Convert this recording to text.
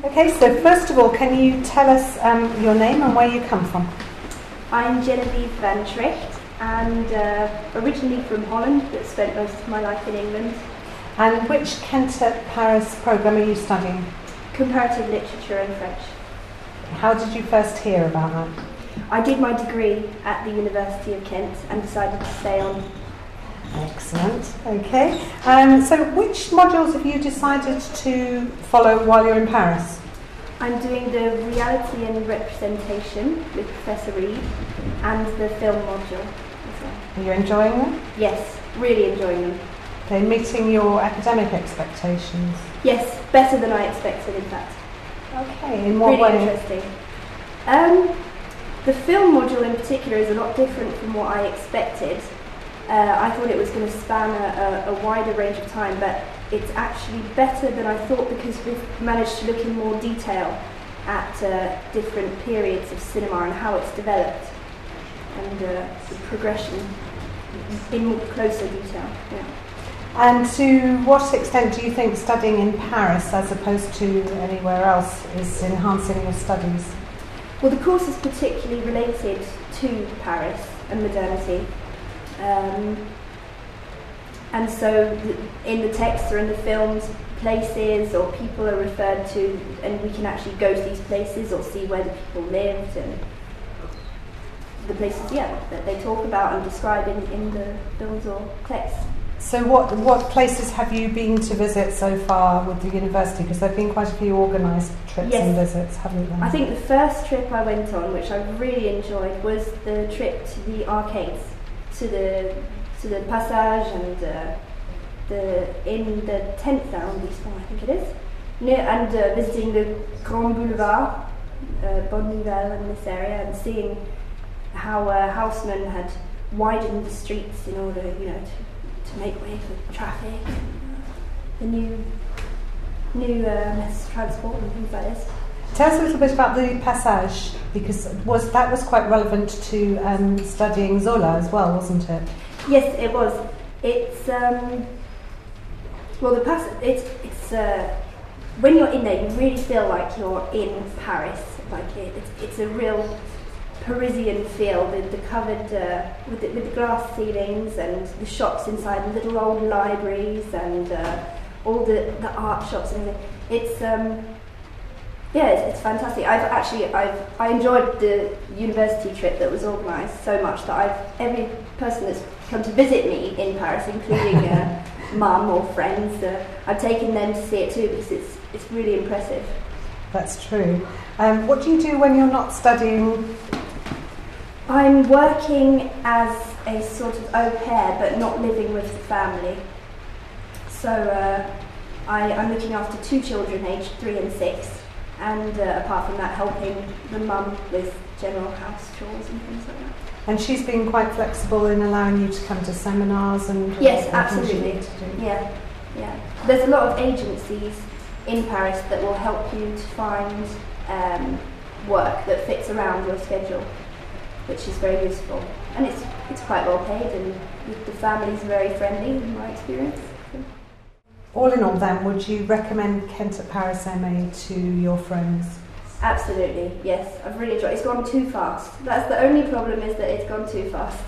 Okay, so first of all, can you tell us your name and where you come from? I'm Genevieve van Trecht, and originally from Holland, but spent most of my life in England. And which Kent at Paris programme are you studying? Comparative literature and French. How did you first hear about that? I did my degree at the University of Kent and decided to stay on. Excellent, okay. So which modules have you decided to follow while you're in Paris? I'm doing the reality and representation with Professor Reed and the film module as well. Are you enjoying them? Yes, really enjoying them. They're meeting your academic expectations? Yes, better than I expected, in fact. Okay, in what really way? Interesting. The film module in particular is a lot different from what I expected. I thought it was going to span a wider range of time, but it's actually better than I thought because we've managed to look in more detail at different periods of cinema and how it's developed and the progression in more closer detail. Yeah. And to what extent do you think studying in Paris as opposed to anywhere else is enhancing your studies? Well, the course is particularly related to Paris and modernity. And so in the texts or in the films, places or people are referred to, and we can actually go to these places or see where the people lived and the places, that they talk about and describe in the films or texts. So what places have you been to visit so far with the university? Because there have been quite a few organised trips and visits, haven't there? I think the first trip I went on, which I really enjoyed, was the trip to the arcades, to the Passage and in the 10th arrondissement, I think it is, and visiting the Grand Boulevard, Bonnival and this area, and seeing how Haussmann had widened the streets in order, to make way for traffic, the new mass transport and things like this. Tell us a little bit about the Passage, because that was quite relevant to studying Zola as well, wasn't it? Yes, it was. It's well, the Passage. It's when you're in there, you really feel like you're in Paris. Like it's a real Parisian feel with the covered with the glass ceilings and the shops inside, the little old libraries and all the art shops and everything. It's fantastic. I enjoyed the university trip that was organised so much that every person that's come to visit me in Paris, including mum or friends, I've taken them to see it too because it's really impressive. That's true. What do you do when you're not studying? I'm working as a sort of au pair, but not living with the family. So I'm looking after 2 children, aged 3 and 6. And apart from that, helping the mum with general house chores and things like that. And she's been quite flexible in allowing you to come to seminars and... Yes, absolutely. Yeah. There's a lot of agencies in Paris that will help you to find work that fits around your schedule, which is very useful. And it's quite well paid, and the family's very friendly in my experience. All in all then, would you recommend Kent at Paris MA to your friends? Absolutely, yes. I've really enjoyed it. It's gone too fast. That's the only problem, is that it's gone too fast.